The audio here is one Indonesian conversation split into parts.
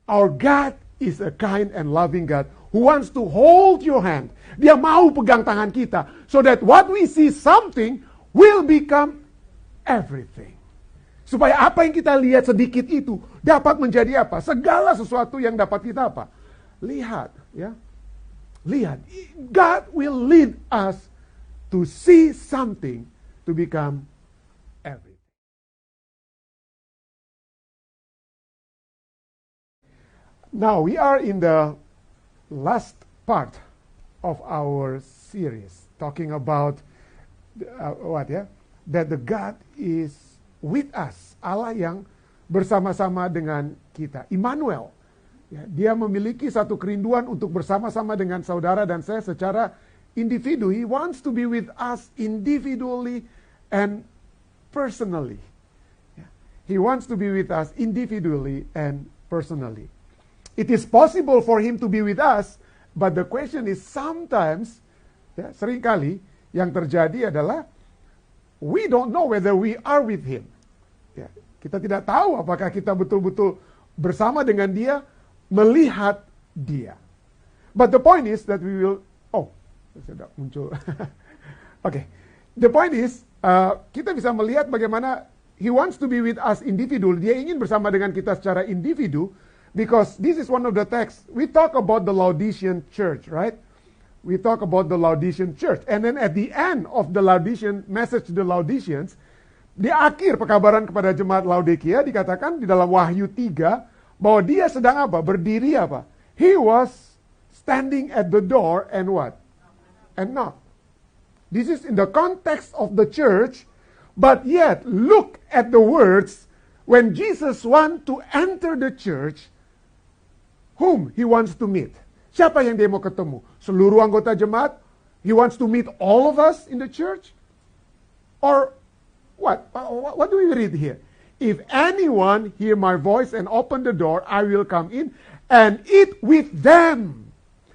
Our God is a kind and loving God who wants to hold your hand. Dia mau pegang tangan kita so that what we see something will become everything. Supaya apa yang kita lihat sedikit itu dapat menjadi apa? Segala sesuatu yang dapat kita apa? Lihat, ya. Lihat. God will lead us to see something to become everything. Now we are in the last part of our series talking about that the God is with us, Allah yang bersama-sama dengan kita, Immanuel. Ya, dia memiliki satu kerinduan untuk bersama-sama dengan saudara dan saya secara individu. He wants to be with us individually and personally. Ya, he wants to be with us individually and personally. It is possible for him to be with us, but the question is sometimes, ya, seringkali yang terjadi adalah we don't know whether we are with him. Ya, kita tidak tahu apakah kita betul-betul bersama dengan dia, melihat dia. But the point is that we will, sudah muncul. Okay. The point is, kita bisa melihat bagaimana he wants to be with us individual. Dia ingin bersama dengan kita secara individu, because this is one of the texts. We talk about the Laodicean church, right? We talk about the Laodicean church. And then at the end of the Laodicean message to the Laodiceans, di akhir pekabaran kepada jemaat Laodikia dikatakan di dalam Wahyu 3 bahwa dia sedang apa? Berdiri apa? He was standing at the door and what? And knock. This is in the context of the church, but yet look at the words when Jesus wants to enter the church, whom he wants to meet. Siapa yang dia mau ketemu? Seluruh anggota jemaat? He wants to meet all of us in the church? Or what? What do we read here? If anyone hear my voice and open the door, I will come in and eat with them.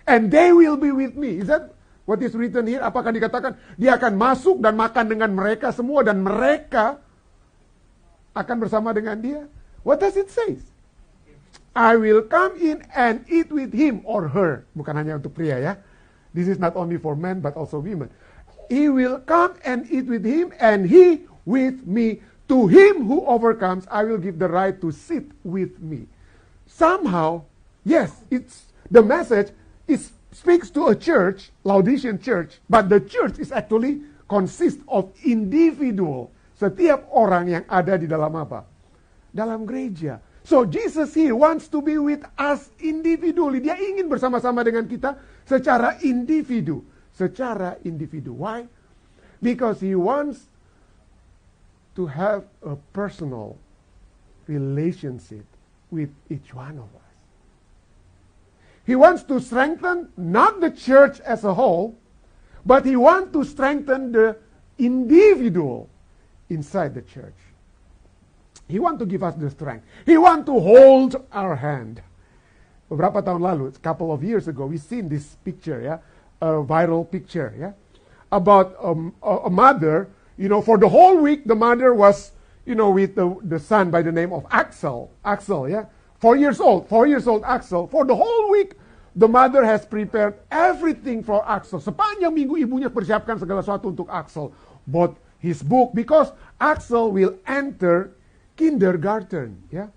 And they will be with me. Is that what is written here? Apakah dikatakan dia akan masuk dan makan dengan mereka semua dan mereka akan bersama dengan dia? What does it say? I will come in and eat with him or her. Bukan hanya untuk pria, ya. This is not only for men but also women. He will come and eat with him and he with me. To him who overcomes, I will give the right to sit with me. Somehow, yes, it's the message speaks to a church, Laodicean church, but the church is actually consists of individual. Setiap orang yang ada di dalam apa? Dalam gereja. So Jesus here wants to be with us individually. Dia ingin bersama-sama dengan kita secara individu. Secara individu. Why? Because he wants to have a personal relationship with each one of us. He wants to strengthen not the church as a whole, but he wants to strengthen the individual inside the church. He wants to give us the strength. He wants to hold our hand. Beberapa tahun lalu, a couple of years ago, we seen this picture, yeah, a viral picture, yeah, about a mother. You know, for the whole week, the mother was, with the son by the name of Axel. Axel, yeah? 4 years old Axel. For the whole week, the mother has prepared everything for Axel. Sepanjang minggu ibunya persiapkan segala sesuatu untuk Axel. Bought his book, because Axel will enter kindergarten, yeah?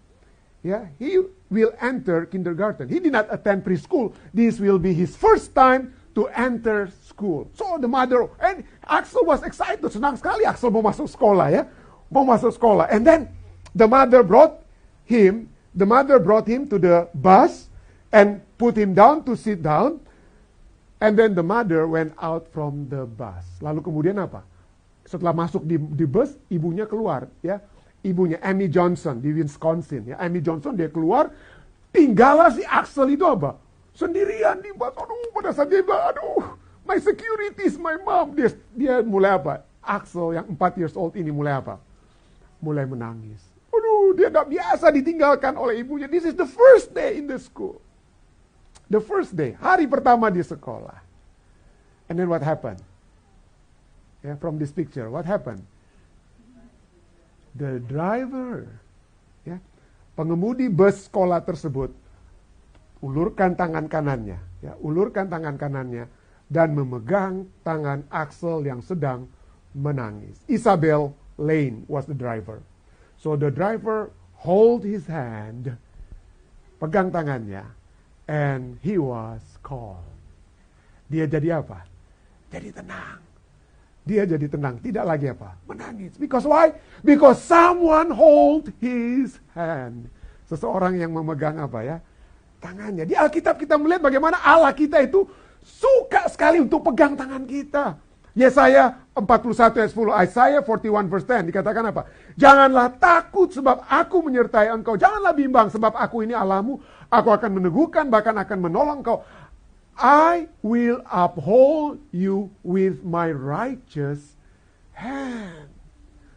Yeah, he will enter kindergarten. He did not attend preschool. This will be his first time to enter school. So the mother, and Axel was excited. Senang sekali Axel mau masuk sekolah, ya. Mau masuk sekolah. And then the mother brought him to the bus and put him down to sit down. And then the mother went out from the bus. Lalu kemudian apa? Setelah masuk di bus, ibunya keluar, ya. Ibunya Amy Johnson di Wisconsin, ya. Amy Johnson dia keluar, tinggallah si Axel itu apa? Sendirian di bus. Aduh, pada saat dia bilang, aduh, my security is my mom. Dia mulai apa? Axel yang 4 years old ini mulai apa? Mulai menangis. Aduh, dia gak biasa ditinggalkan oleh ibunya. This is the first day in the school. The first day, hari pertama di sekolah. And then what happened? Yeah, from this picture, what happened? The driver, ya, pengemudi bus sekolah tersebut ulurkan tangan kanannya, ya, ulurkan tangan kanannya dan memegang tangan Axel yang sedang menangis. Isabel Lane was the driver. So the driver hold his hand, pegang tangannya, and he was calm. Dia jadi apa? Jadi tenang. Dia jadi tenang, tidak lagi apa? Menangis. Because why? Because someone hold his hand. Seseorang yang memegang apa ya? Tangannya. Di Alkitab kita melihat bagaimana Allah kita itu suka sekali untuk pegang tangan kita. Yesaya 41 ayat 10, Isaiah 41 verse 10 dikatakan apa? Janganlah takut sebab aku menyertai engkau. Janganlah bimbang sebab aku ini Allahmu. Aku akan meneguhkan bahkan akan menolong engkau. I will uphold you with my righteous hand.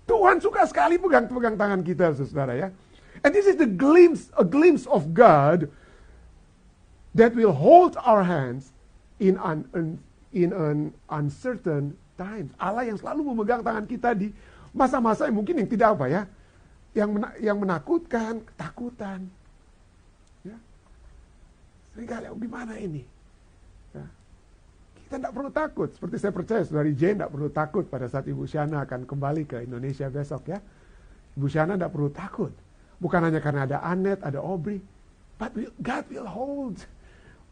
Tuhan suka sekali pegang tangan kita, saudara ya. And this is a glimpse of God that will hold our hands in an uncertain times. Allah yang selalu memegang tangan kita di masa-masa yang mungkin yang tidak apa ya, yang menakutkan, ketakutan. Ya. Seringkali gimana ini? Ya. Kita tidak perlu takut. Seperti saya percaya saudari Jane tidak perlu takut pada saat Ibu Shana akan kembali ke Indonesia besok ya. Ibu Shana tidak perlu takut. Bukan hanya karena ada Annette, ada Aubrey, but God will hold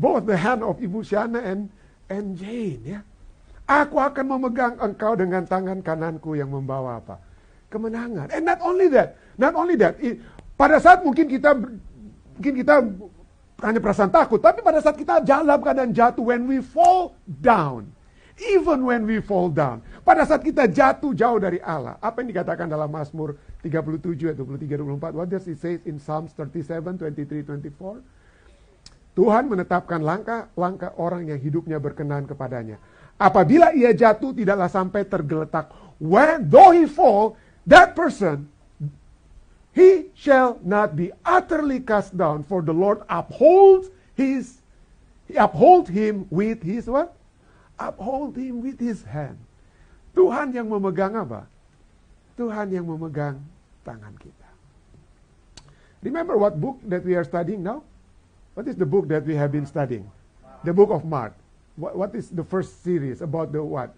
both the hand of Ibu Shana and Jane ya. Aku akan memegang engkau dengan tangan kananku yang membawa apa? Kemenangan. And not only that. Pada saat mungkin kita hanya perasaan takut, tapi pada saat kita dalam keadaan jatuh, when we fall down, even when we fall down, pada saat kita jatuh jauh dari Allah, apa yang dikatakan dalam Mazmur 37 ayat 23-24, what does it say in Psalms 37, 23-24? Tuhan menetapkan langkah orang yang hidupnya berkenan kepadanya. Apabila ia jatuh, tidaklah sampai tergeletak. Though he fall, that person, he shall not be utterly cast down, for the Lord uphold him with his what? Uphold him with his hand. Tuhan yang memegang apa? Tuhan yang memegang tangan kita. Remember what book that we are studying now? What is the book that we have been studying? The book of Mark. What is the first series about the what?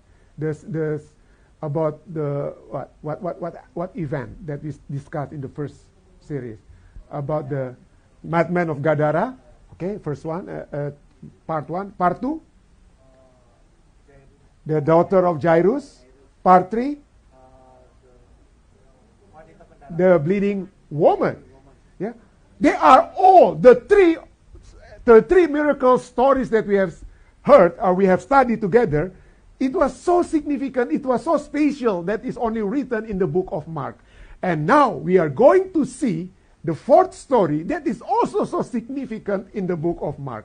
What event that we discussed in the first series about the madman of Gadara? Okay, first one, part 1. Part 2, the daughter of Jairus. Part 3, the bleeding woman. Yeah, they are all the three miracle stories that we have heard or we have studied together. It was so significant, it was so special that is only written in the book of Mark. And now we are going to see the fourth story that is also so significant in the book of Mark.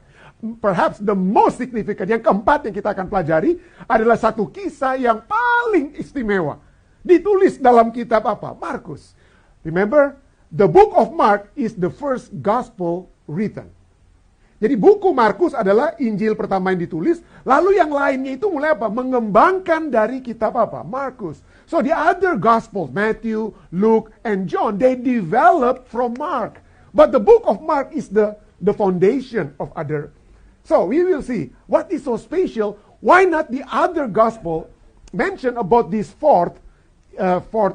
Perhaps the most significant, yang keempat yang kita akan pelajari adalah satu kisah yang paling istimewa. Ditulis dalam kitab apa? Markus. Remember, the book of Mark is the first gospel written. Jadi buku Markus adalah Injil pertama yang ditulis, lalu yang lainnya itu mulai apa? Mengembangkan dari kitab apa? Markus. So the other Gospels, Matthew, Luke, and John, they developed from Mark. But the book of Mark is the foundation of other. So we will see what is so special. Why not the other Gospel mention about this fourth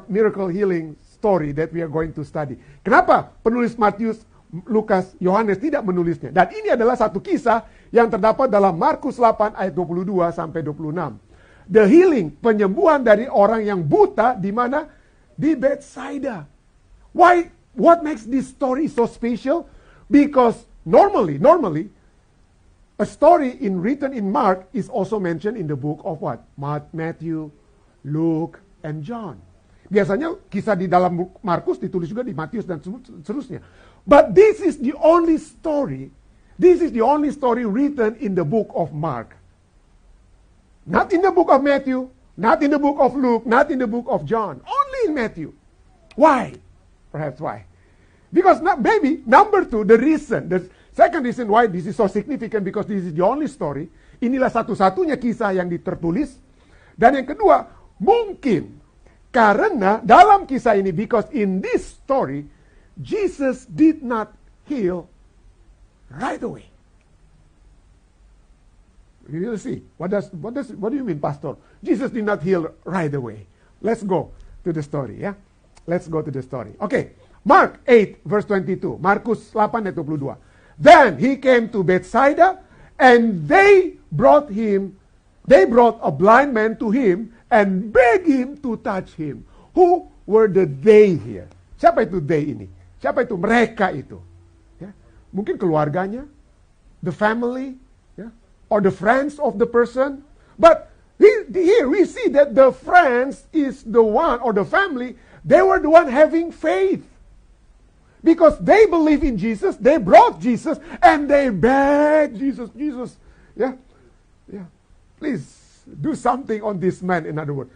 miracle healing story that we are going to study? Kenapa penulis Matius, Lukas, Yohanes tidak menulisnya? Dan ini adalah satu kisah yang terdapat dalam Markus 8 ayat 22 sampai 26. The healing, penyembuhan dari orang yang buta di mana? Di Bethsaida. Why? What makes this story so special? Because normally a story written in Mark is also mentioned in the book of what? Matthew, Luke, and John. Biasanya kisah di dalam Markus ditulis juga di Matius dan seterusnya. But this is the only story written in the book of Mark. Not in the book of Matthew, not in the book of Luke, not in the book of John. Only in Matthew. Why? Perhaps why? Because maybe, number 2, the second reason why this is so significant, because this is the only story. Inilah satu-satunya kisah yang ditertulis. Dan yang kedua, mungkin karena dalam kisah ini, because in this story, Jesus did not heal right away. We will see. What do you mean, Pastor? Jesus did not heal right away. Let's go to the story, ya. Let's go to the story. Okay. Mark 8 verse 22. Markus 8 ayat 22. Then he came to Bethsaida and they brought a blind man to him and begged him to touch him. Who were the they here? Siapa itu they ini? Siapa itu mereka itu? Ya. Mungkin keluarganya, the family, ya, or the friends of the person. But here we see that the friends is the one, or the family, they were the one having faith. Because they believe in Jesus, they brought Jesus, and they begged Jesus, yeah, please do something on this man. In other words,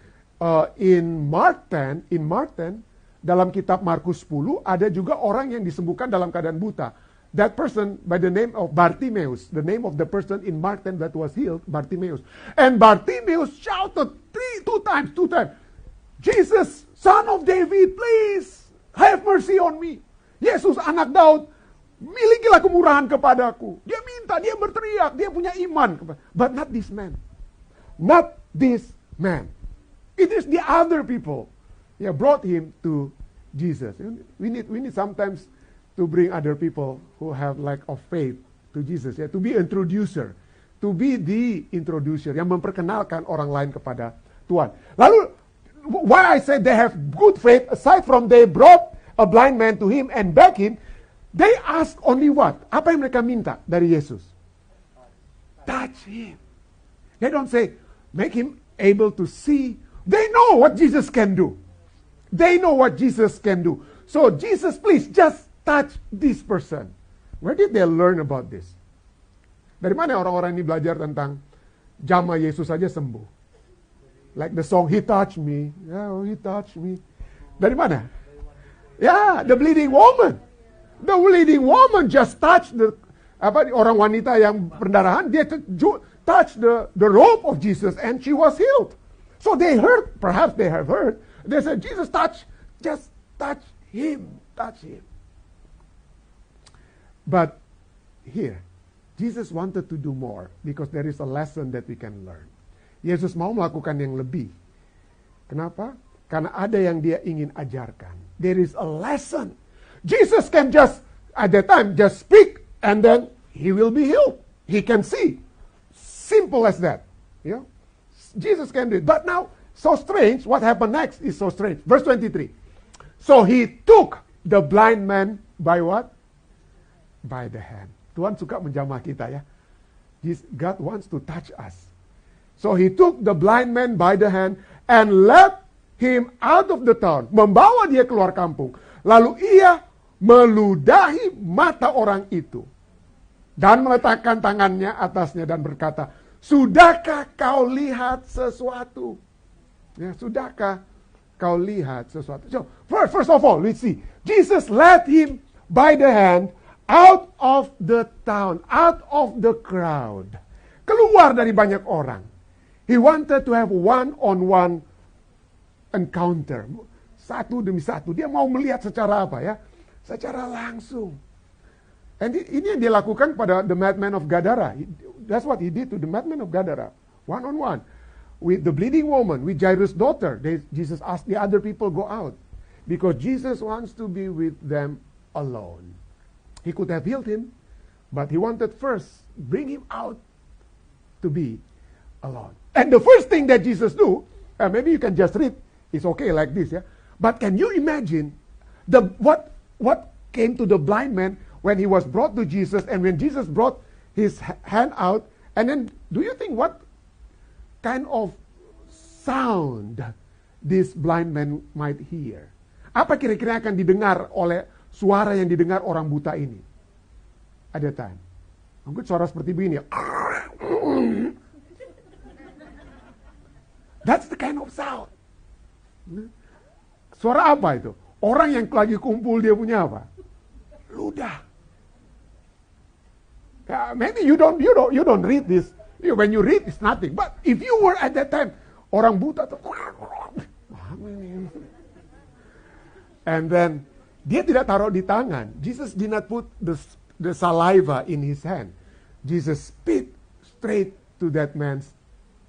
in Mark 10, dalam kitab Markus 10, ada juga orang yang disembuhkan dalam keadaan buta. That person by the name of Bartimaeus, the name of the person in Mark 10 that was healed, Bartimaeus. And Bartimaeus shouted two times, Jesus, Son of David, please have mercy on me. Yesus anak Daud, milikilah kemurahan kepadaku. Dia minta, dia berteriak, dia punya iman. But not this man. Not this man. It is the other people. Brought him to Jesus. We need sometimes to bring other people who have lack of faith to Jesus. To be introducer. To be the introducer. Yang memperkenalkan orang lain kepada Tuhan. Lalu, why I say they have good faith, aside from they brought a blind man to him and begged him, they ask only what? Apa yang mereka minta dari Yesus? Touch him. They don't say, make him able to see. They know what Jesus can do. They know what Jesus can do. So Jesus, please just touch this person. Where did they learn about this? Dari mana orang-orang ini belajar tentang jamah Yesus saja sembuh? Like the song, He touched me. Yeah, He touched me. Dari mana? Yeah, the bleeding woman. The bleeding woman just touched orang wanita yang pendarahan, dia touched the robe of Jesus and she was healed. So they heard, perhaps they have heard, they said, Jesus just touch him. But here, Jesus wanted to do more because there is a lesson that we can learn. Yesus mau melakukan yang lebih. Kenapa? Karena ada yang dia ingin ajarkan. There is a lesson. Jesus can just, at that time, just speak and then he will be healed. He can see. Simple as that. Jesus can do it. But now, so strange, what happened next is so strange. Verse 23. So he took the blind man by what? By the hand. Tuhan suka menjamah kita ya. God wants to touch us. So he took the blind man by the hand and led him out of the town. Membawa dia keluar kampung. Lalu ia meludahi mata orang itu. Dan meletakkan tangannya atasnya dan berkata, sudahkah kau lihat sesuatu? Sudahkah kau lihat sesuatu? So, first of all, we see. Jesus led him by the hand out of the town, out of the crowd. Keluar dari banyak orang. He wanted to have one-on-one encounter. Satu demi satu. Dia mau melihat secara apa ya? Secara langsung. And ini yang dia lakukan pada the madman of Gadara. That's what he did to the madman of Gadara. One-on-one. With the bleeding woman, with Jairus' daughter. Jesus asked the other people go out. Because Jesus wants to be with them alone. He could have healed him. But he wanted first, bring him out to be alone. And the first thing that Jesus do, maybe you can just read, it's okay like this, yeah. But can you imagine what came to the blind man when he was brought to Jesus, and when Jesus brought his hand out, and then do you think what kind of sound this blind man might hear? Apa kira-kira akan didengar oleh suara yang didengar orang buta ini? At that time. Mungkin suara seperti begini ya. That's the kind of sound. Suara apa itu? Orang yang lagi kumpul dia punya apa? Ludah. Maybe you don't read this. When you read it's nothing. But if you were at that time, orang buta tuh. And then dia tidak taruh di tangan. Jesus did not put the saliva in his hand. Jesus spit straight to that man's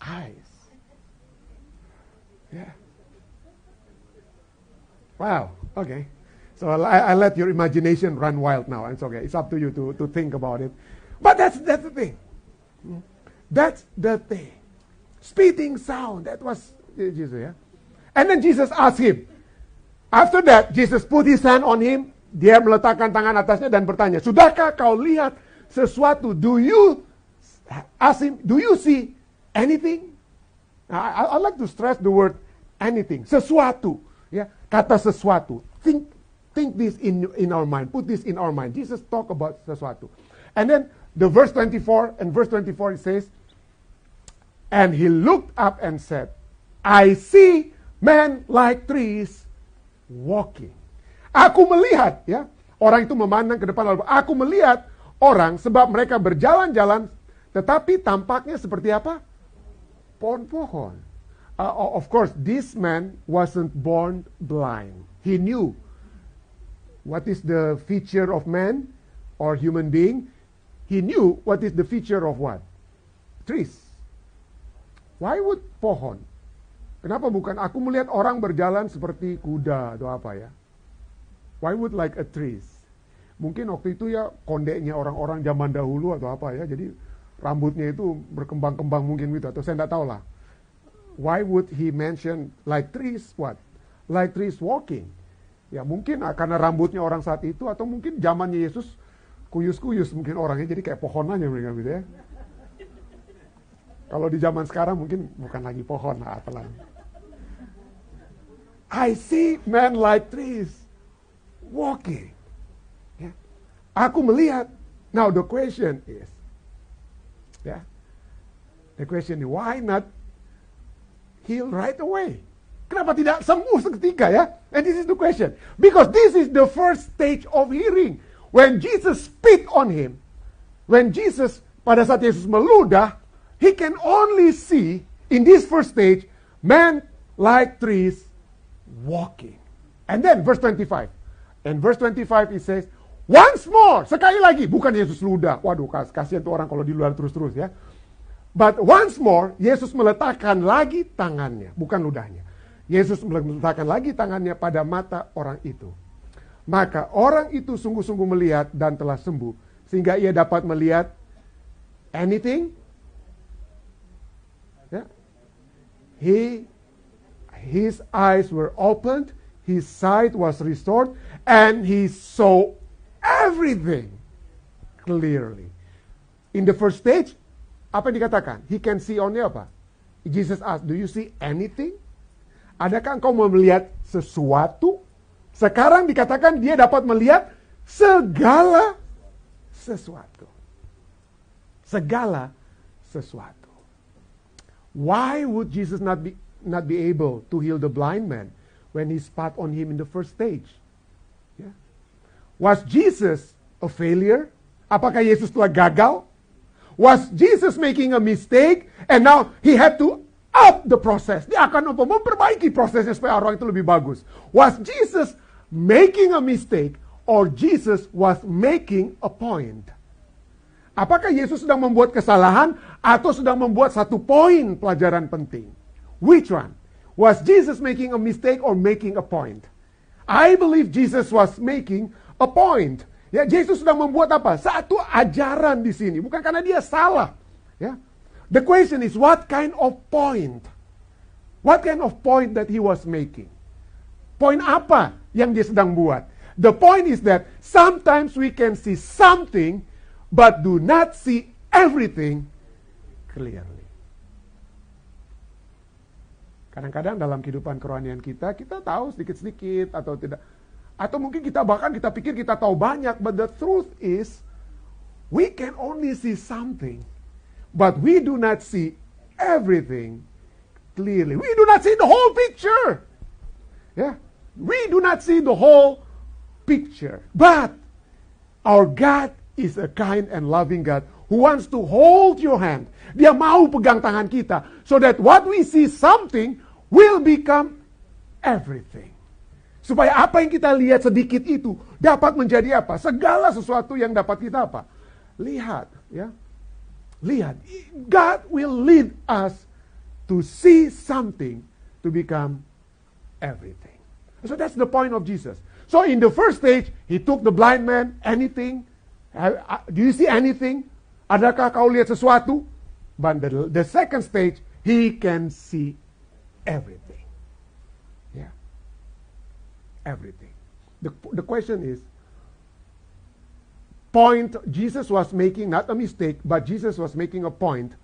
eyes. Yeah. Wow, okay. So I let your imagination run wild now. It's okay. It's up to you to think about it. But that's the thing. That's the thing. Spitting sound. That was Jesus, yeah. And then Jesus asked him. After that, Jesus put his hand on him. Dia meletakkan tangan atasnya dan bertanya, sudahkah kau lihat sesuatu? Do you see anything? I like to stress the word anything. Sesuatu. Ya, kata sesuatu. Think this in our mind. Put this in our mind. Jesus talk about sesuatu. And then the verse 24, and verse 24 it says, and he looked up and said, I see men like trees walking. Aku melihat, ya, orang itu memandang ke depan lalu, aku melihat orang sebab mereka berjalan-jalan, tetapi tampaknya seperti apa? Pohon-pohon. Of course, this man wasn't born blind. He knew what is the feature of man or human being. He knew what is the feature of what? Trees. Why would pohon? Kenapa bukan aku melihat orang berjalan seperti kuda atau apa ya? Why would like a trees? Mungkin waktu itu ya kondeknya orang-orang zaman dahulu atau apa ya. Jadi rambutnya itu berkembang-kembang mungkin gitu. Atau saya tidak tahu lah. Why would he mention like trees what? Like trees walking. Ya mungkin karena rambutnya orang saat itu. Atau mungkin zamannya Yesus kuyus-kuyus mungkin orangnya. Jadi kayak pohon aja mereka gitu ya. Kalau di zaman sekarang mungkin bukan lagi pohon lah apalah. I see men like trees walking. Ya. Aku melihat. Now the question is, ya, the question is, why not heal right away? Kenapa tidak sembuh seketika ya? And this is the question. Because this is the first stage of hearing. When Jesus spit on him, when Jesus, pada saat Yesus meludah, he can only see, in this first stage, men like trees walking. And then verse 25. And verse 25 it says, once more, sekali lagi, bukan Yesus ludah. Waduh, kasihan tuh orang kalau di luar terus-terus ya. But once more, Yesus meletakkan lagi tangannya, bukan ludahnya. Yesus meletakkan lagi tangannya pada mata orang itu. Maka orang itu sungguh-sungguh melihat dan telah sembuh. Sehingga ia dapat melihat anything. Yeah. His eyes were opened, his sight was restored, and he saw everything clearly. In the first stage, apa yang dikatakan? He can see only apa? Jesus asked, do you see anything? Adakah engkau melihat sesuatu? Sekarang dikatakan dia dapat melihat segala sesuatu. Segala sesuatu. Why would Jesus not be able to heal the blind man when he spat on him in the first stage? Yeah. Was Jesus a failure? Apakah Yesus telah gagal? Was Jesus making a mistake and now he had to up the process? Dia akan memperbaiki prosesnya supaya orang itu lebih bagus. Was Jesus making a mistake or Jesus was making a point? Apakah Yesus sedang membuat kesalahan atau sedang membuat satu poin pelajaran penting? Which one? Was Jesus making a mistake or making a point? I believe Jesus was making a point. Ya, Yesus sedang membuat apa? Satu ajaran di sini, bukan karena dia salah. Ya. The question is what kind of point? What kind of point that he was making? Poin apa yang dia sedang buat? The point is that sometimes we can see something but do not see everything clearly. Kadang-kadang dalam kehidupan kerohanian kita tahu sedikit-sedikit atau tidak. Atau mungkin kita pikir kita tahu banyak, but the truth is we can only see something, but we do not see everything clearly. We do not see the whole picture. Yeah, we do not see the whole picture. But our God is a kind and loving God who wants to hold your hand. Dia mau pegang tangan kita so that what we see something will become everything. Supaya apa yang kita lihat sedikit itu dapat menjadi apa? Segala sesuatu yang dapat kita apa? Lihat, ya. lihat. God will lead us to see something to become everything. So that's the point of Jesus. So in the first stage, he took the blind man, anything? Do you see anything? Adakah kau lihat sesuatu? But the second stage, he can see everything. Yeah. Everything. The question is, point Jesus was making, not a mistake, but Jesus was making a point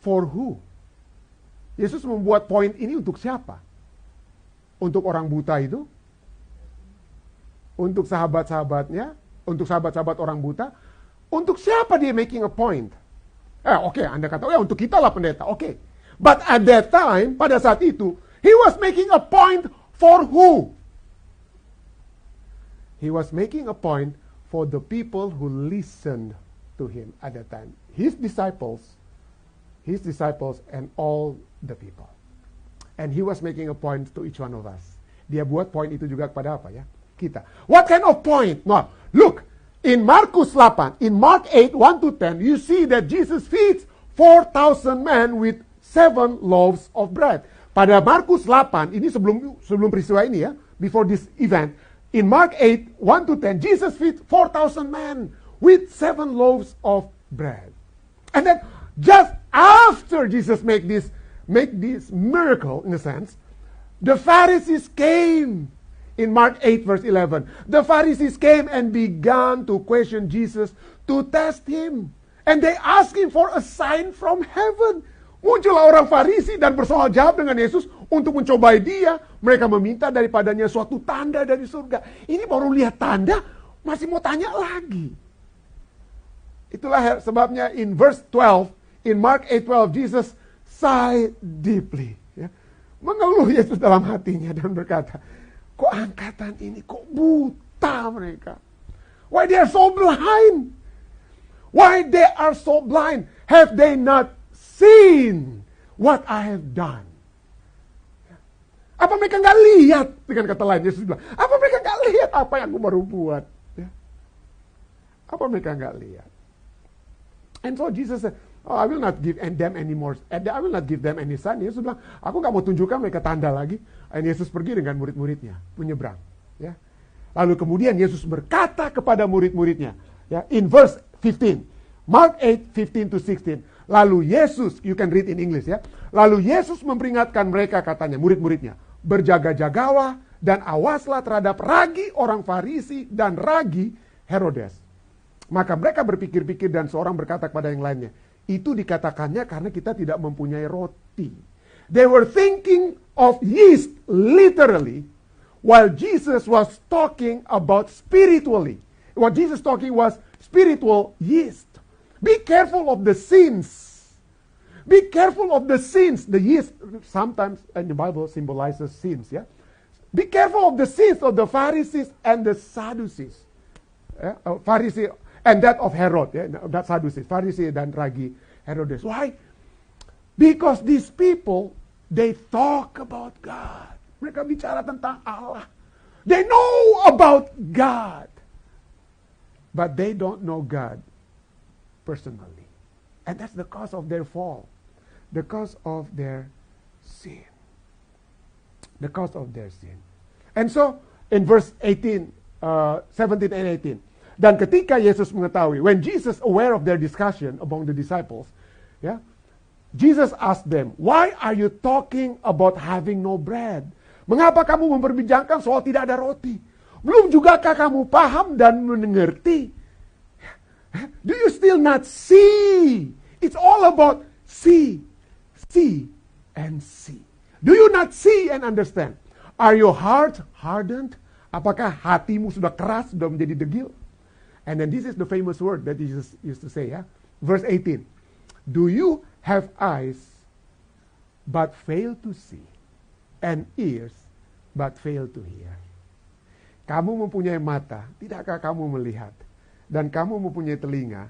for who? Yesus membuat point ini untuk siapa? Untuk orang buta itu? Untuk sahabat-sahabatnya? Untuk sahabat-sahabat orang buta? Untuk siapa dia making a point? Oke, Anda kata, untuk kita lah pendeta. Oke. But at that time, pada saat itu, he was making a point for who? He was making a point for the people who listened to him at that time. His disciples, and all the people. And he was making a point to each one of us. Dia buat point itu juga kepada apa ya? Kita. What kind of point? No, look, in Markus 8, in Mark 8, 1-10, you see that Jesus feeds 4,000 men with 7 loaves of bread. Pada Markus 8, ini sebelum peristiwa ini ya, before this event, in Mark 8, 1-10, Jesus feeds 4,000 men with 7 loaves of bread. And then, just after Jesus make this miracle, in a sense, the Pharisees came. In Mark 8 verse 11, the Pharisees came and began to question Jesus to test him. And they asked him for a sign from heaven. Muncullah orang Farisi dan bersoal jawab dengan Yesus untuk mencobai dia. Mereka meminta daripadanya suatu tanda dari surga. Ini baru lihat tanda, masih mau tanya lagi. Itulah sebabnya in verse 12, in Mark 8:12, Jesus sighed deeply. Ya. Mengeluh Yesus dalam hatinya dan berkata, kok angkatan ini kok buta mereka? Why they are so blind? Why they are so blind? Have they not seen what I have done? Apa mereka nggak lihat? Dengan kata lain, Yesus bilang, apa mereka nggak lihat apa yang aku baru buat? Ya. Apa mereka nggak lihat? And so Jesus said, I will not give them any more. I will not give them any sign. Yesus bilang, aku nggak mau tunjukkan mereka tanda lagi. Dan Yesus pergi dengan murid-muridnya menyeberang. Ya. Lalu kemudian Yesus berkata kepada murid-muridnya, ya, in verse 15, Mark 8:15-16. Lalu Yesus, you can read in English ya. Lalu Yesus memperingatkan mereka, katanya, murid-muridnya, berjaga-jagalah dan awaslah terhadap ragi orang Farisi dan ragi Herodes. Maka mereka berpikir-pikir dan seorang berkata kepada yang lainnya, itu dikatakannya karena kita tidak mempunyai roti. They were thinking of yeast literally, while Jesus was talking about spiritually. What Jesus talking was spiritual yeast. Be careful of the sins. Be careful of the sins. The yeast sometimes in the Bible symbolizes sins. Yeah. Be careful of the sins of the Pharisees and the Sadducees. Yeah? Pharisee and that of Herod. Yeah? That Sadducees. Pharisee dan ragi Herodes. Why? Because these people, they talk about God. Mereka bicara tentang Allah. They know about God. But they don't know God personally. And that's the cause of their fall. The cause of their sin. The cause of their sin. And so, in verse 18, 17 and 18, dan ketika Yesus mengetahui, when Jesus aware of their discussion among the disciples, yeah, Jesus asked them, why are you talking about having no bread? Mengapa kamu memperbincangkan soal tidak ada roti? Belum jugakah kamu paham dan mengerti? Do you still not see? It's all about see, and see. Do you not see and understand? Are your heart hardened? Apakah hatimu sudah keras, sudah menjadi degil? And then this is the famous word that Jesus used to say, yeah? Verse 18. Do you have eyes but fail to see, and ears but fail to hear? Kamu mempunyai mata, tidakkah kamu melihat? Dan kamu mempunyai telinga,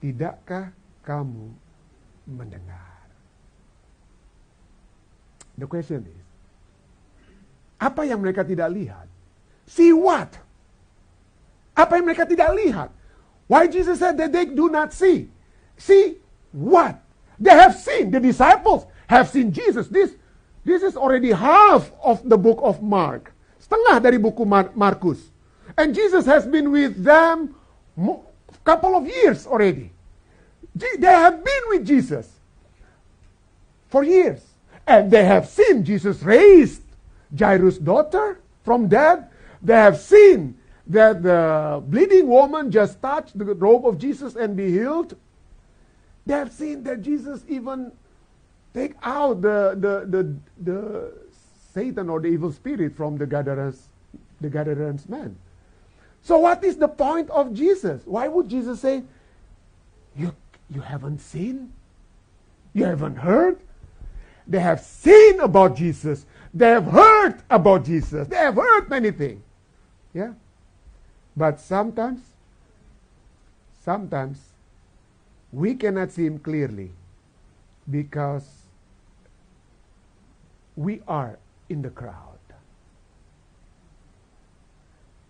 tidakkah kamu mendengar? The question is, apa yang mereka tidak lihat? See what? Apa yang mereka tidak lihat? Why Jesus said that they do not see? See what? They have seen, the disciples have seen Jesus. This is already half of the book of Mark. Setengah dari buku Markus. And Jesus has been with them a couple of years already. They have been with Jesus for years. And they have seen Jesus raised Jairus' daughter from dead. They have seen that the bleeding woman just touched the robe of Jesus and be healed. They have seen that Jesus even take out the Satan or the evil spirit from the Gadarenes man. So what is the point of Jesus? Why would Jesus say, you haven't seen? You haven't heard? They have seen about Jesus. They have heard about Jesus. They have heard many things. Yeah? But sometimes we cannot see him clearly because we are in the crowd.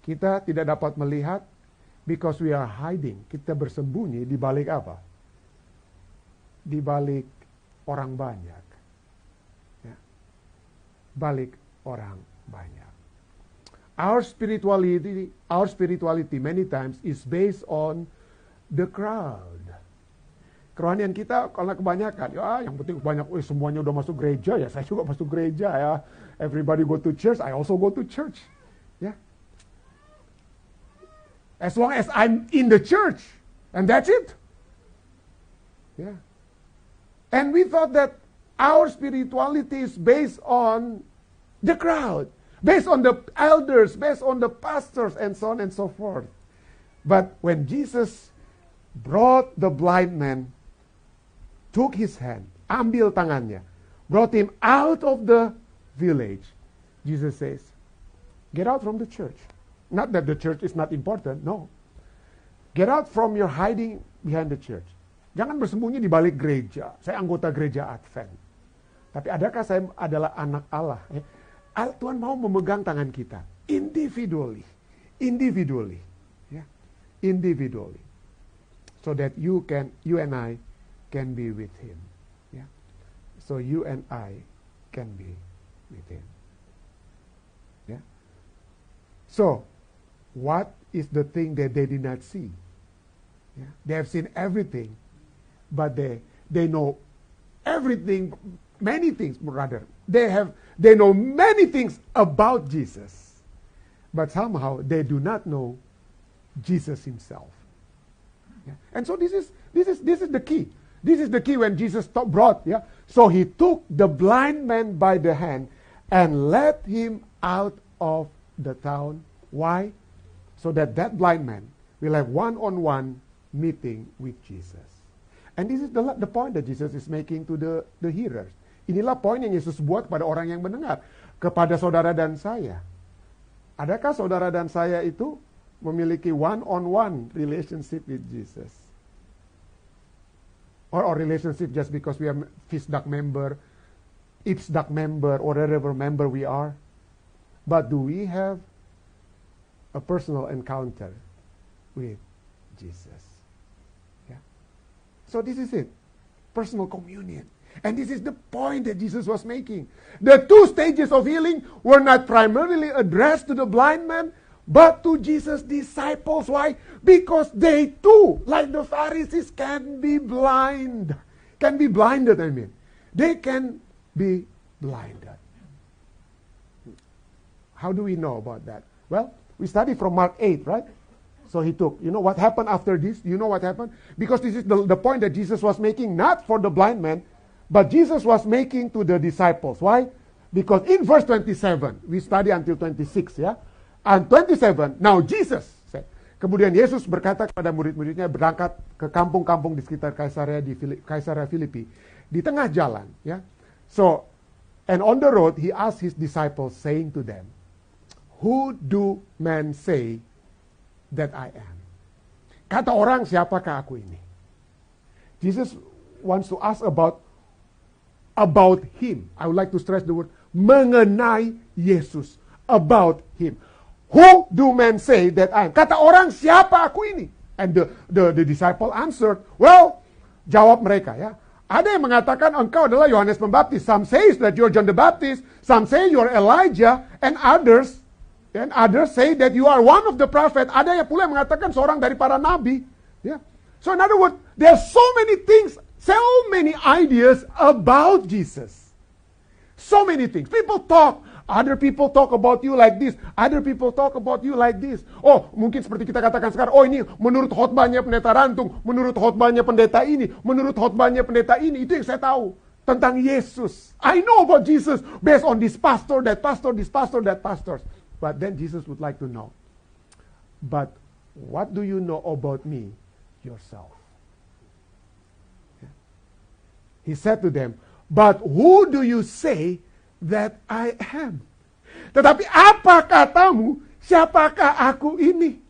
Kita tidak dapat melihat because we are hiding. Kita bersembunyi di balik apa? Di balik orang banyak. Ya. Balik orang banyak. Our spirituality many times is based on the crowd. Kerohanian kita karena kebanyakan, ya yang penting banyak, semuanya udah masuk gereja, ya saya juga masuk gereja ya. Everybody go to church, I also go to church. Ya. As long as I'm in the church, and that's it. Yeah. And we thought that our spirituality is based on the crowd, based on the elders, based on the pastors, and so on and so forth. But when Jesus brought the blind man, took his hand, ambil tangannya, brought him out of the village, Jesus says, get out from the church. Not that the church is not important, no. Get out from your hiding behind the church. Jangan bersembunyi di balik gereja. Saya anggota gereja Advent. Tapi adakah saya adalah anak Allah? Ya? Tuhan mau memegang tangan kita. Individually. Ya? Individually. So that you and I can be with him. Yeah? So you and I can be with him. Yeah? So, what is the thing that they did not see? Yeah? They have seen everything, but they know everything, many things rather. They know many things about Jesus, but somehow they do not know Jesus himself. Yeah? And so this is the key. This is the key when Jesus brought. Yeah? So he took the blind man by the hand and led him out of the town. Why? So that blind man will have one-on-one meeting with Jesus. And this is the point that Jesus is making to the hearers. Inilah poin yang Yesus buat kepada orang yang mendengar. Kepada saudara dan saya. Adakah saudara dan saya itu memiliki one-on-one relationship with Jesus? Or relationship just because we are FISDAC member, IPSDAC member, or whatever member we are? But do we have a personal encounter with Jesus? Yeah. So this is it. Personal communion. And this is the point that Jesus was making. The two stages of healing were not primarily addressed to the blind man, but to Jesus' disciples. Why? Because they too, like the Pharisees, can be blind. Can be blinded, I mean. They can be blinded. How do we know about that? Well, we study from Mark 8, right? So he took, you know what happened after this? You know what happened? Because this is the point that Jesus was making, not for the blind man, but Jesus was making to the disciples. Why? Because in verse 27, we study until 26, yeah? And 27, now Jesus said, kemudian Yesus berkata kepada murid-muridnya berangkat ke kampung-kampung di sekitar Kaisarea Filipi. Di tengah jalan, ya. So, and on the road, he asked his disciples, saying to them, who do men say that I am? Kata orang, siapakah aku ini? Jesus wants to ask about him. I would like to stress the word, mengenai Yesus. About him. Who do men say that I am? Kata orang, siapa aku ini? And the disciple answered, well, jawab mereka ya. Ada yang mengatakan engkau adalah Yohanes Pembaptis. Some says that you're John the Baptist. Some say you're Elijah. And others say that you are one of the prophet. Ada yang pula yang mengatakan seorang dari para nabi. Ya. So in other words, there are so many things, so many ideas about Jesus. So many things. People talk. Other people talk about you like this. Other people talk about you like this. Oh, mungkin seperti kita katakan sekarang. Oh, ini menurut khotbahnya pendeta Rantung. Menurut khotbahnya pendeta ini. Menurut khotbahnya pendeta ini. Itu yang saya tahu tentang Yesus. I know about Jesus based on this pastor, that pastor, this pastor, that pastor. But then Jesus would like to know. But what do you know about me yourself? He said to them, but who do you say that I am? Tetapi apa katamu, siapakah aku ini?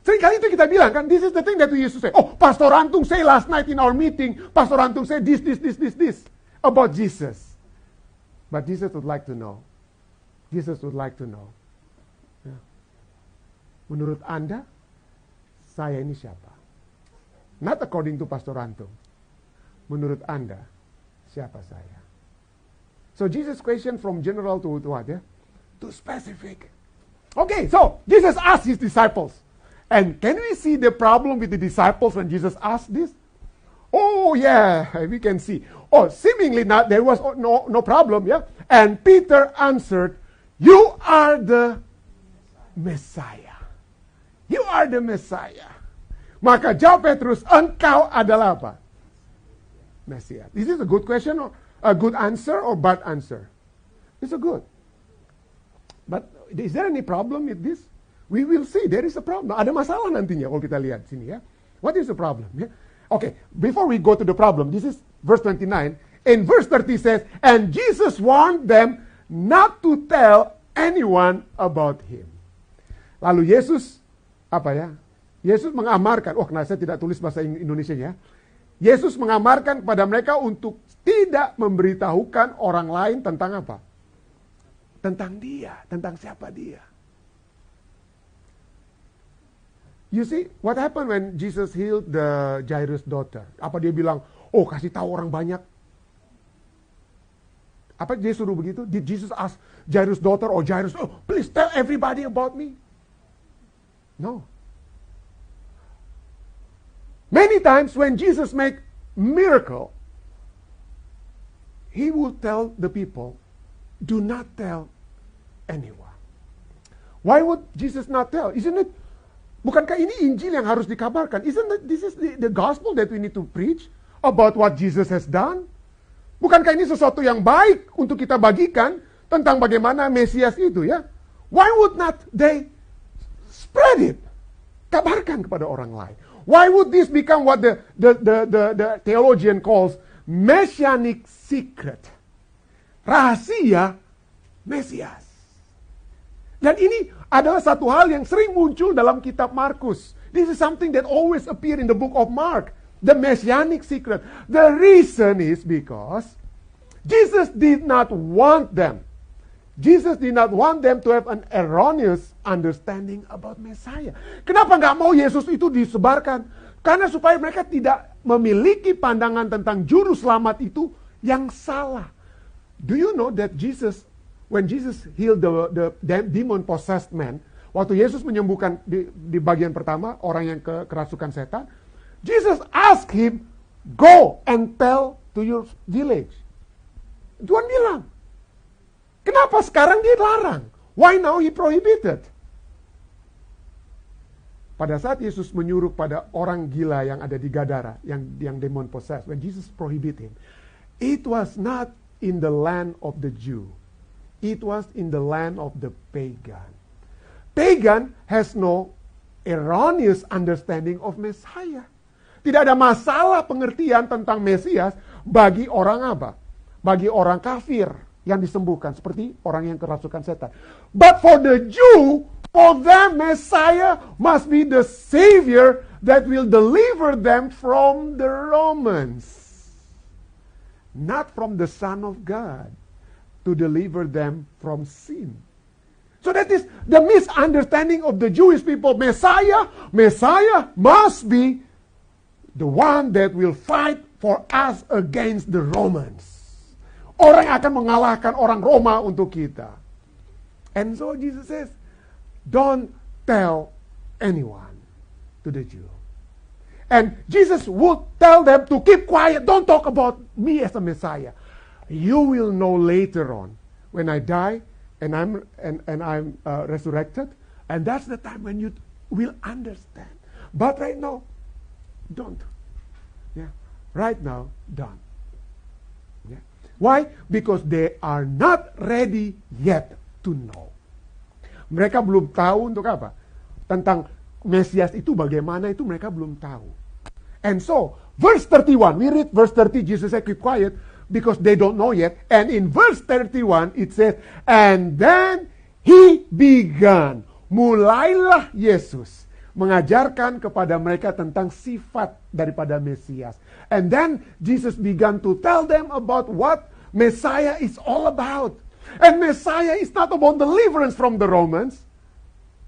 Seringkali itu kita bilang kan, this is the thing that we used to say. Oh, Pastor Rantung say last night in our meeting, Pastor Rantung say this about Jesus. But Jesus would like to know. Jesus would like to know. Menurut Anda, saya ini siapa? Not according to Pastor Rantung. Menurut Anda, siapa saya? So Jesus' question from general to what? Yeah? To specific. Okay, so Jesus asked his disciples. And can we see the problem with the disciples when Jesus asked this? Oh yeah, we can see. Oh, seemingly not, there was no problem, yeah? And Peter answered, you are the Messiah. You are the Messiah. Maka jawab Petrus, engkau adalah apa? Messiah. Is this a good question or a good answer or bad answer? It's a good. But is there any problem with this? We will see. There is a problem. Ada masalah nantinya kalau kita lihat sini ya. What is the problem? Yeah? Okay, before we go to the problem, this is verse 29. In verse 30 says, and Jesus warned them not to tell anyone about him. Lalu Yesus, apa ya? Yesus mengamarkan, karena saya tidak tulis bahasa Indonesia ya. Yesus mengamarkan kepada mereka untuk tidak memberitahukan orang lain tentang apa? Tentang dia, tentang siapa dia. You see, what happened when Jesus healed the Jairus' daughter? Apa dia bilang, oh kasih tahu orang banyak? Apa dia suruh begitu? Did Jesus ask Jairus' daughter, oh Jairus, oh please tell everybody about me? No. Many times when Jesus make miracle, he will tell the people, do not tell anyone. Why would Jesus not tell? Isn't it? Bukankah ini Injil yang harus dikabarkan? Isn't it, this is the gospel that we need to preach about what Jesus has done? Bukankah ini sesuatu yang baik untuk kita bagikan tentang bagaimana Mesias itu ya? Why would not they spread it? Kabarkan kepada orang lain. Why would this become what the theologian calls messianic secret? Rahasia Mesias. Dan ini adalah satu hal yang sering muncul dalam kitab Markus. This is something that always appear in the book of Mark. The messianic secret. The reason is because Jesus did not want them. Jesus did not want them to have an erroneous understanding about Messiah. Kenapa nggak mau Yesus itu disebarkan? Karena supaya mereka tidak memiliki pandangan tentang juru selamat itu yang salah. Do you know that Jesus, when Jesus healed the demon-possessed man, waktu Yesus menyembuhkan di bagian pertama, orang yang kerasukan setan, Jesus asked him, go and tell to your village. Tuhan bilang, kenapa sekarang dia larang? Why now he prohibited? Pada saat Yesus menyuruh pada orang gila yang ada di Gadara, yang demon possessed, when Jesus prohibit him, it was not in the land of the Jew. It was in the land of the pagan. Pagan has no erroneous understanding of Messiah. Tidak ada masalah pengertian tentang Mesias bagi orang apa? Bagi orang kafir yang disembuhkan, seperti orang yang kerasukan setan. But for the Jew, for them Messiah must be the Savior that will deliver them from the Romans. Not from the Son of God, to deliver them from sin. So that is the misunderstanding of the Jewish people. Messiah must be the one that will fight for us against the Romans. Orang yang akan mengalahkan orang Roma untuk kita. And so Jesus says, don't tell anyone to the Jew. And Jesus would tell them to keep quiet. Don't talk about me as a Messiah. You will know later on when I die and I'm resurrected. And that's the time when you will understand. But right now, don't. Yeah. Right now, don't. Yeah. Why? Because they are not ready yet to know. Mereka belum tahu untuk apa? Tentang Mesias itu bagaimana itu mereka belum tahu. And so, verse 31, we read verse 30, Jesus said, keep quiet, because they don't know yet. And in verse 31, it says, and then he began. Mulailah Yesus mengajarkan kepada mereka tentang sifat daripada Mesias. And then Jesus began to tell them about what Messiah is all about. And Messiah is not about deliverance from the Romans.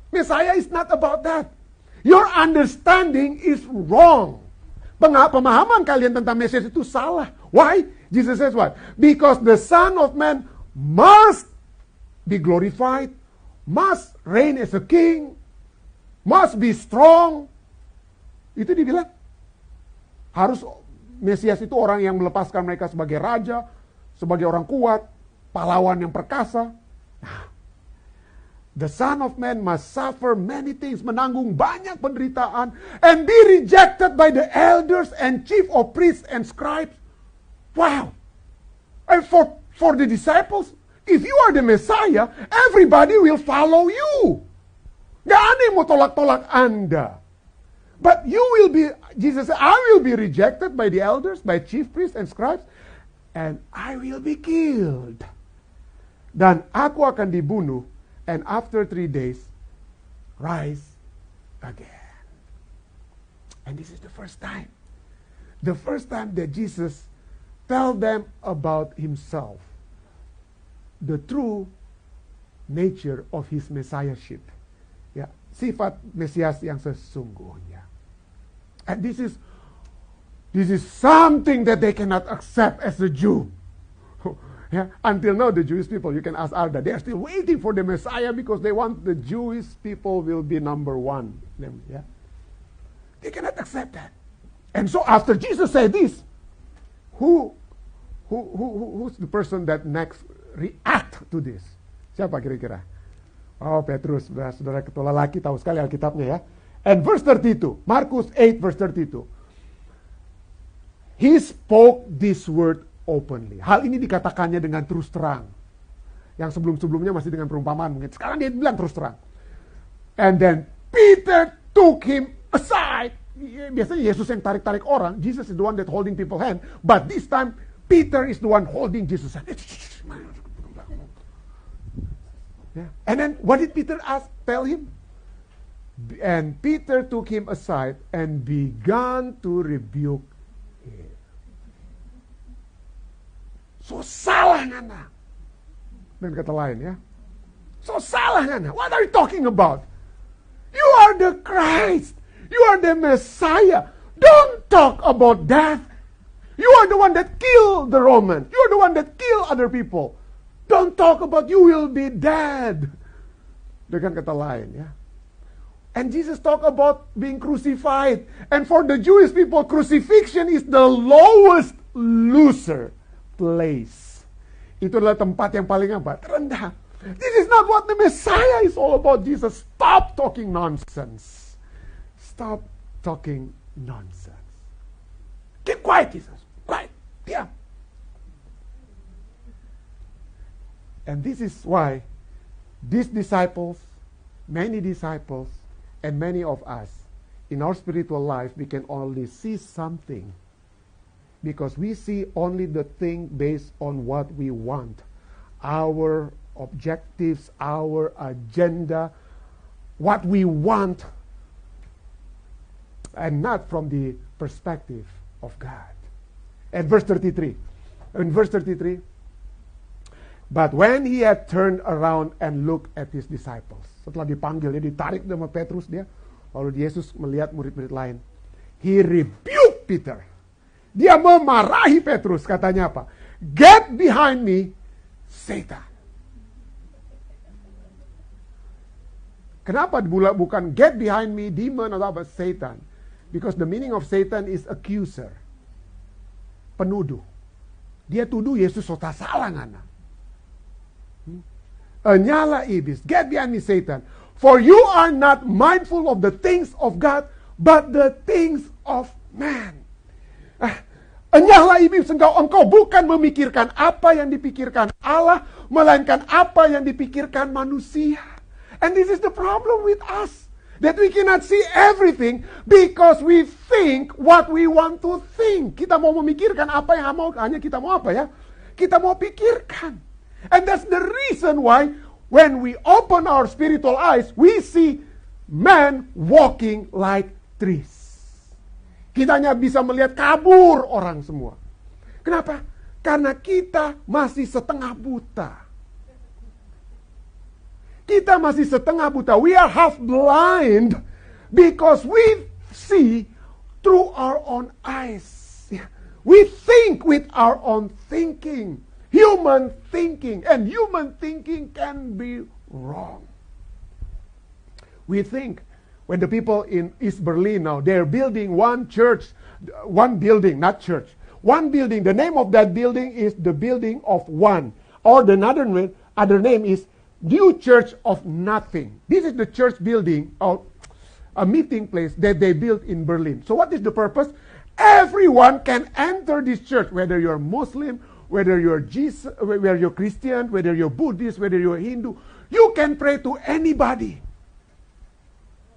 Messiah is not about that. Your understanding is wrong. Pemahaman kalian tentang Mesias itu salah. Why? Jesus says what? Because the Son of Man must be glorified, must reign as a king, must be strong. Itu dibilang. Harus Mesias itu orang yang melepaskan mereka sebagai raja, sebagai orang kuat, pahlawan yang perkasa. The Son of Man must suffer many things, menanggung banyak penderitaan, and be rejected by the elders and chief of priests and scribes. Wow! And for the disciples, if you are the Messiah, everybody will follow you. Gak ada yang mau tolak-tolak Anda. But you will be, Jesus said, I will be rejected by the elders, by chief priests and scribes, and I will be killed. Dan aku akan dibunuh, and after 3 days, rise again. And this is the first time. The first time that Jesus tell them about himself. The true nature of his messiahship. Ya, sifat Mesias yang sesungguhnya. And this is something that they cannot accept as a Jew. Yeah, until now, the Jewish people, you can ask Arda, they are still waiting for the Messiah because they want the Jewish people will be number one. Yeah, they cannot accept that. And so after Jesus said this, who's the person that next react to this? Siapa kira-kira? Oh, Petrus, saudara ketua lelaki, tahu sekali Alkitabnya ya. And verse 32, Markus 8 verse 32. He spoke this word openly. Hal ini dikatakannya dengan terus terang. Yang sebelum-sebelumnya masih dengan perumpamaan mungkin. Sekarang dia bilang terus terang. And then Peter took him aside. Biasanya Yesus yang tarik-tarik orang. Jesus is the one that holding people's hand. But this time, Peter is the one holding Jesus' hand. Yeah. And then, what did Peter tell him? And Peter took him aside and began to rebuke him. So salah ngana. Dan kata lain ya. So salah ngana. What are you talking about? You are the Christ. You are the Messiah. Don't talk about death. You are the one that killed the Romans. You are the one that killed other people. Don't talk about you will be dead. Dengan kata lain ya. And Jesus talk about being crucified. And for the Jewish people, crucifixion is the lowest loser place. Itu adalah tempat yang paling apa? Terendah. This is not what the Messiah is all about. Jesus, stop talking nonsense. Stop talking nonsense. Keep quiet, Jesus. Quiet. Yeah. And this is why these disciples, many disciples, and many of us, in our spiritual life, we can only see something because we see only the thing based on what we want. Our objectives, our agenda, what we want, and not from the perspective of God. And verse 33. In verse 33, but when he had turned around and looked at his disciples, setelah dipanggil, dia ditarik sama Petrus dia, lalu Yesus melihat murid-murid lain. He rebuked Peter. Dia memarahi Petrus, katanya apa? Get behind me, Satan. Kenapa bukan get behind me, demon atau apa? Satan. Because the meaning of Satan is accuser. Penuduh. Dia tuduh Yesus sota salah ngana. Nyala iblis. Get behind me, Satan. For you are not mindful of the things of God, but the things of man. Nyala iblis, engkau bukan memikirkan apa yang dipikirkan Allah, melainkan apa yang dipikirkan manusia. And this is the problem with us. That we cannot see everything because we think what we want to think. Kita mau memikirkan apa yang hanya kita mau apa ya? Kita mau pikirkan. And that's the reason why when we open our spiritual eyes, we see men walking like trees. Kita hanya bisa melihat kabur orang semua. Kenapa? Karena kita masih setengah buta. Kita masih setengah buta. We are half blind because we see through our own eyes. We think with our own thinking. Human thinking. And human thinking can be wrong. We think when the people in East Berlin now, they're building one church, one building, not church. One building. The name of that building is the Building of One. Or the other name is New Church of Nothing. This is the church building, or a meeting place that they built in Berlin. So what is the purpose? Everyone can enter this church, whether you're Muslim, whether you're Jesus, whether you're Christian, whether you're Buddhist, whether you're Hindu. You can pray to anybody.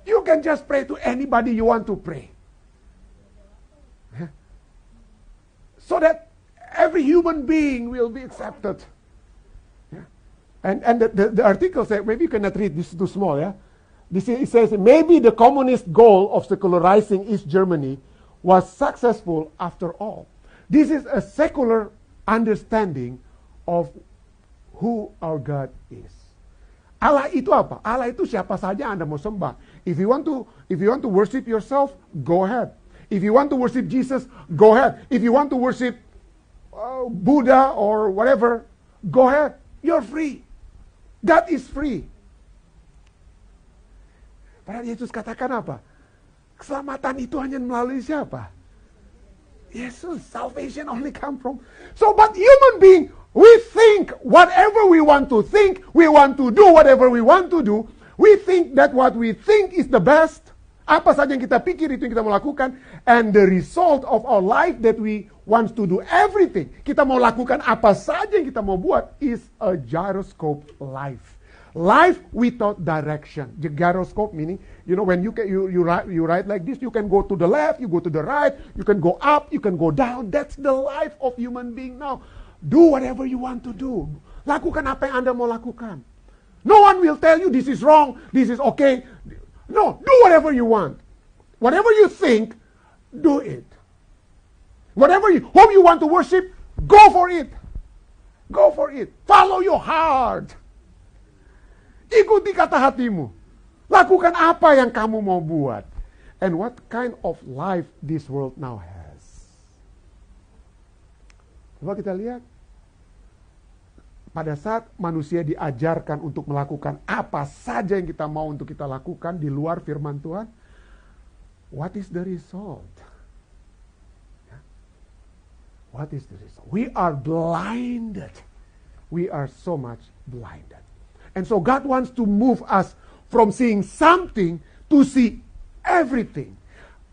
You can just pray to anybody you want to pray. So that every human being will be accepted. And the article says, maybe you cannot read, this is too small, yeah? It says, maybe the communist goal of secularizing East Germany was successful after all. This is a secular understanding of who our God is. Allah itu apa? Allah itu siapa saja Anda mau sembah. If you want to worship yourself, go ahead. If you want to worship Jesus, go ahead. If you want to worship Buddha or whatever, go ahead. You're free. God is free. Padahal Yesus katakan apa? Keselamatan itu hanya melalui siapa? Yesus. Salvation only come from. So, but human being, we think whatever we want to think, we want to do whatever we want to do. We think that what we think is the best. Apa saja yang kita pikir itu yang kita mau lakukan. And the result of our life that we want to do everything. Kita mau lakukan apa saja yang kita mau buat is a gyroscope life. Life without direction. The gyroscope meaning, when you ride like this, you can go to the left, you go to the right, you can go up, you can go down. That's the life of human being now. Do whatever you want to do. Lakukan apa yang Anda mau lakukan. No one will tell you this is wrong, this is okay. No, do whatever you want. Whatever you think, do it. Whom you want to worship, go for it. Go for it. Follow your heart. Ikuti kata hatimu. Lakukan apa yang kamu mau buat. And what kind of life this world now has. Coba kita lihat. Pada saat manusia diajarkan untuk melakukan apa saja yang kita mau untuk kita lakukan di luar firman Tuhan, what is the result? What is the result? We are blinded. We are so much blinded. And so God wants to move us from seeing something to see everything.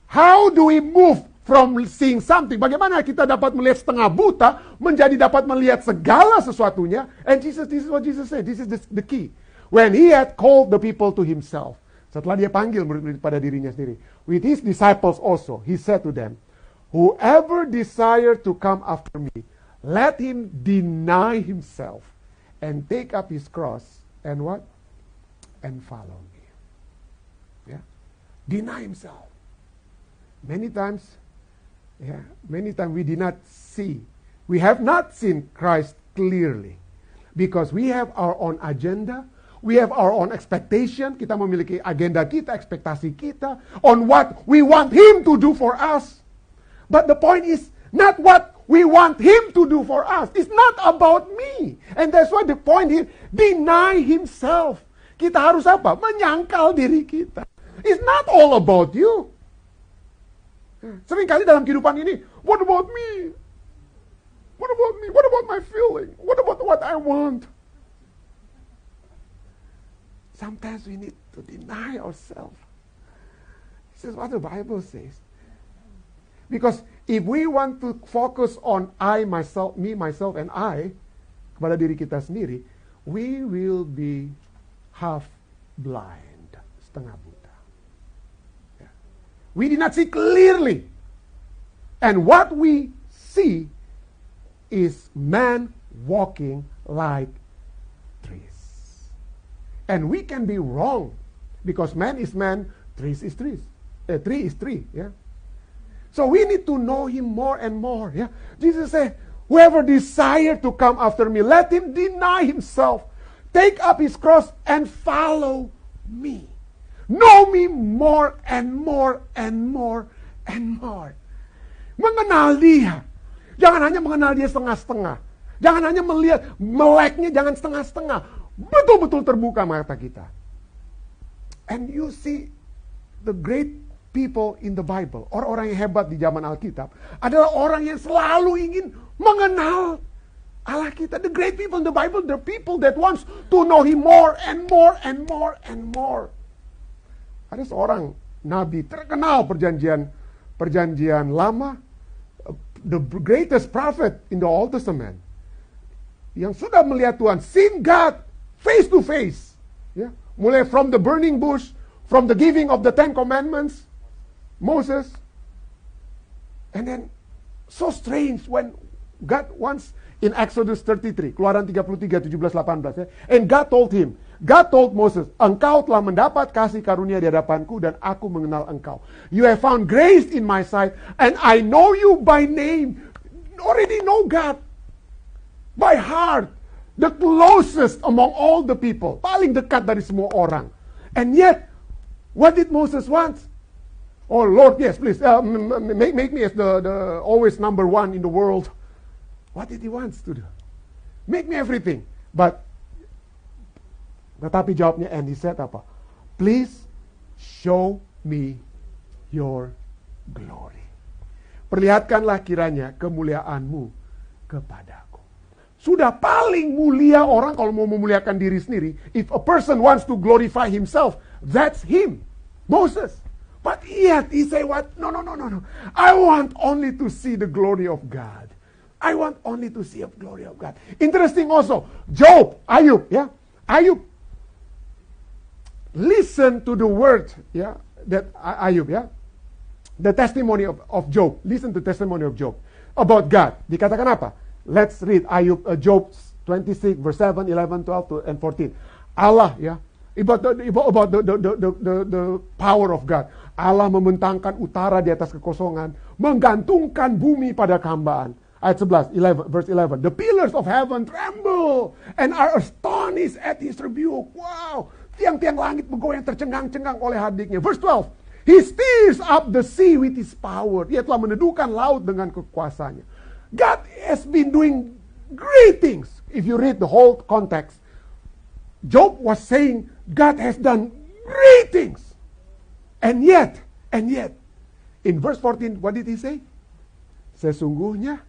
How do we move from seeing something? Bagaimana kita dapat melihat setengah buta menjadi dapat melihat segala sesuatunya? And this is what Jesus said. This is the key. When he had called the people to himself. Setelah dia panggil murid-murid pada dirinya sendiri. With his disciples also, he said to them, whoever desire to come after me, let him deny himself and take up his cross and what? And follow me. Yeah. Deny himself. Many times we did not see. We have not seen Christ clearly. Because we have our own agenda. We have our own expectation. Kita memiliki agenda kita, ekspektasi kita. On what we want Him to do for us. But the point is not what we want Him to do for us. It's not about me. And that's why the point here, deny Himself. Kita harus apa? Menyangkal diri kita. It's not all about you. Seringkali dalam kehidupan ini, what about me? What about me? What about my feeling? What about what I want? Sometimes we need to deny ourselves. This is what the Bible says. Because if we want to focus on I, myself, me, myself, and I, kepada diri kita sendiri, we will be half blind, setengah buta. Yeah. We did not see clearly. And what we see is man walking like trees. And we can be wrong, because man is man, trees is trees. Tree is tree, yeah. So we need to know Him more and more. Yeah? Jesus said, whoever desire to come after me, let him deny himself, take up his cross, and follow me. Know me more and more and more and more. Mengenal Dia. Jangan hanya mengenal Dia setengah-setengah. Jangan hanya melihat meleknya, jangan setengah-setengah. Betul-betul terbuka mata kita. And you see the great people in the Bible, orang-orang yang hebat di zaman Alkitab, adalah orang yang selalu ingin mengenal Allah kita. The great people in the Bible, the people that wants to know Him more and more and more and more. Ada seorang nabi terkenal perjanjian lama, the greatest prophet in the Old Testament, yang sudah melihat Tuhan, seen God face to face. Ya, mulai from the burning bush, from the giving of the 10 commandments, Moses. And then, so strange when God once, in Exodus 33, Keluaran 33, 17-18, ya, and God told Moses, engkau telah mendapat kasih karunia di hadapanku dan aku mengenal engkau. You have found grace in my sight and I know you by name. Already know God by heart, the closest among all the people, paling dekat dari semua orang. And yet, what did Moses want? Oh Lord, yes, please, make me as the always number one in the world. What did he want to do? Make me everything. Tetapi jawabnya, and he said apa? Please show me your glory. Perlihatkanlah kiranya kemuliaanmu kepadaku. Sudah paling mulia orang kalau mau memuliakan diri sendiri. If a person wants to glorify himself, that's him, Moses. But yet he say what? No. I want only to see the glory of God. I want only to see the glory of God. Interesting also, Ayub. Listen to the word, that Ayub, the testimony of Job. Listen to the testimony of Job about God. Dikatakan apa? Let's read Job 26 verse 7, 11, 12 and 14. Allah, about the power of God. Allah membentangkan utara di atas kekosongan, menggantungkan bumi pada kehambaan. Ayat 11, verse 11. The pillars of heaven tremble and are astonished at His rebuke. Wow, tiang-tiang langit bergoyang tercengang-cengang oleh hadiknya. Verse 12. He stirs up the sea with His power. Dia telah meneduhkan laut dengan kekuasaannya. God has been doing great things. If you read the whole context, Job was saying God has done great things. And yet, in verse 14, what did he say? Sesungguhnya,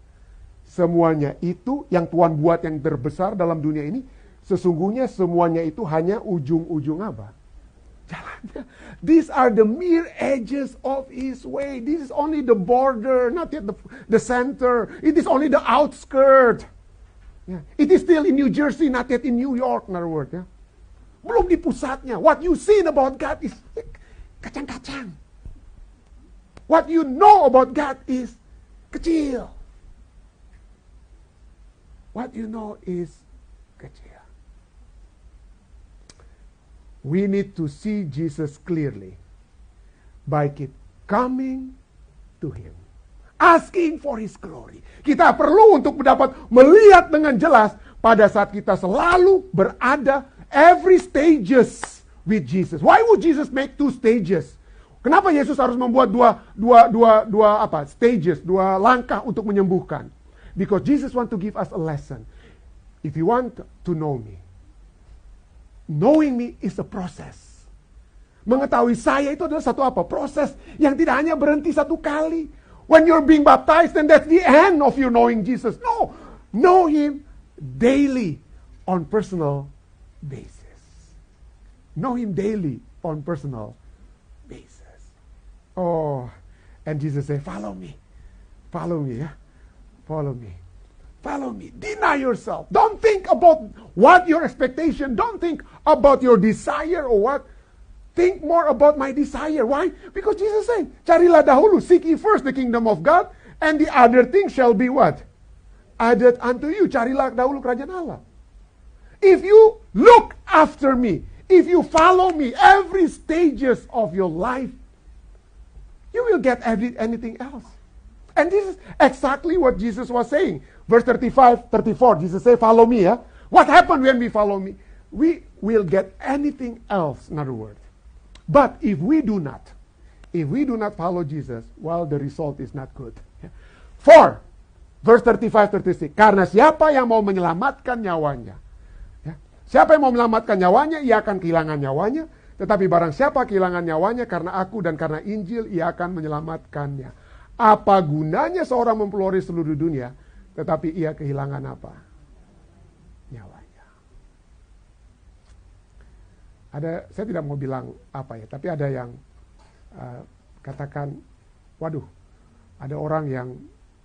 semuanya itu yang Tuhan buat yang terbesar dalam dunia ini, sesungguhnya semuanya itu hanya ujung-ujung apa? Jalannya. These are the mere edges of His way. This is only the border, not yet the center. It is only the outskirt. It is still in New Jersey, not yet in New York, in other words. Belum di pusatnya. What you see about God is kacang-kacang. What you know about God is kecil. What you know is kecil. We need to see Jesus clearly by coming to Him, asking for His glory. Kita perlu untuk melihat dengan jelas pada saat kita selalu berada every stages with Jesus. Why would Jesus make 2 stages? Kenapa Yesus harus membuat dua stages, dua langkah untuk menyembuhkan? Because Jesus want to give us a lesson. If you want to know me, knowing me is a process. Mengetahui saya itu adalah satu apa? Proses yang tidak hanya berhenti satu kali. When you're being baptized, then that's the end of you knowing Jesus. No, know Him daily on personal basis. Know Him daily on personal basis. Oh, and Jesus said, follow me. Follow me, yeah? Follow me. Follow me. Deny yourself. Don't think about what your expectation. Don't think about your desire or what. Think more about my desire. Why? Because Jesus said, carilah dahulu, seek ye first the kingdom of God, and the other things shall be what? Added unto you. Carilah dahulu kerajaan Allah. If you look after me, if you follow me every stages of your life, you will get anything else. And this is exactly what Jesus was saying. Verse 35, 34, Jesus said, follow me. Yeah? What happened when we follow me? We will get anything else, in other words. But if we do not follow Jesus, well, the result is not good. Yeah? 4, verse 35, 36. Karena siapa yang mau menyelamatkan nyawanya, ya? Siapa yang mau menyelamatkan nyawanya, ia akan kehilangan nyawanya. Tetapi barang siapa kehilangan nyawanya karena aku dan karena Injil, ia akan menyelamatkannya. Apa gunanya seorang mempelihara seluruh dunia, tetapi ia kehilangan apa? Nyawanya. Saya tidak mau bilang apa ya, tapi ada yang katakan, waduh, ada orang yang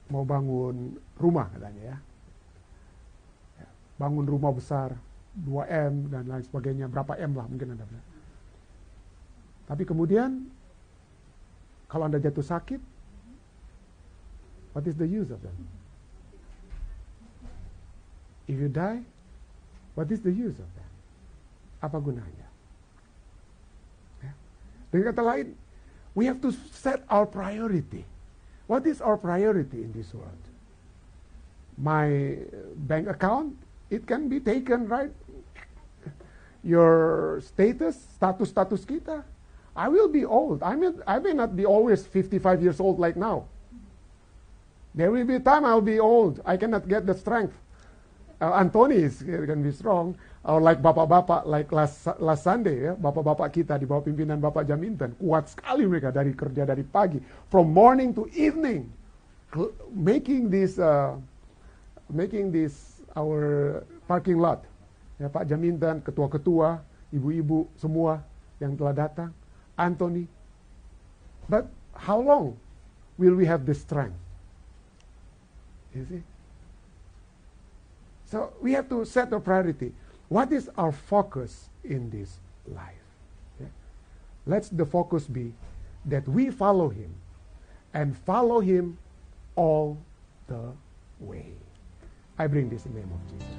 mau bangun rumah katanya ya. Bangun rumah besar, 2M dan lain sebagainya, berapa M lah mungkin Anda bilang. Tapi kemudian, kalau Anda jatuh sakit, what is the use of that? If you die, what is the use of that? Apa gunanya? Ya. Dengan kata lain, we have to set our priority. What is our priority in this world? My bank account, it can be taken, right? Your status kita. I will be old. I may not be always 55 years old like now. There will be a time I'll be old. I cannot get the strength. Anthony can be strong. Or like bapak-bapak, like last Sunday, ya, bapak-bapak kita di bawah pimpinan Bapak Jaminten. Kuat sekali mereka dari kerja dari pagi. From morning to evening. Making this our parking lot. Ya, Pak Jaminten, ketua-ketua, ibu-ibu semua yang telah datang. Anthony. But how long will we have the strength? You see? So we have to set a priority. What is our focus in this life? Yeah? Let the focus be that we follow Him and follow Him all the way. I bring this in the name of Jesus.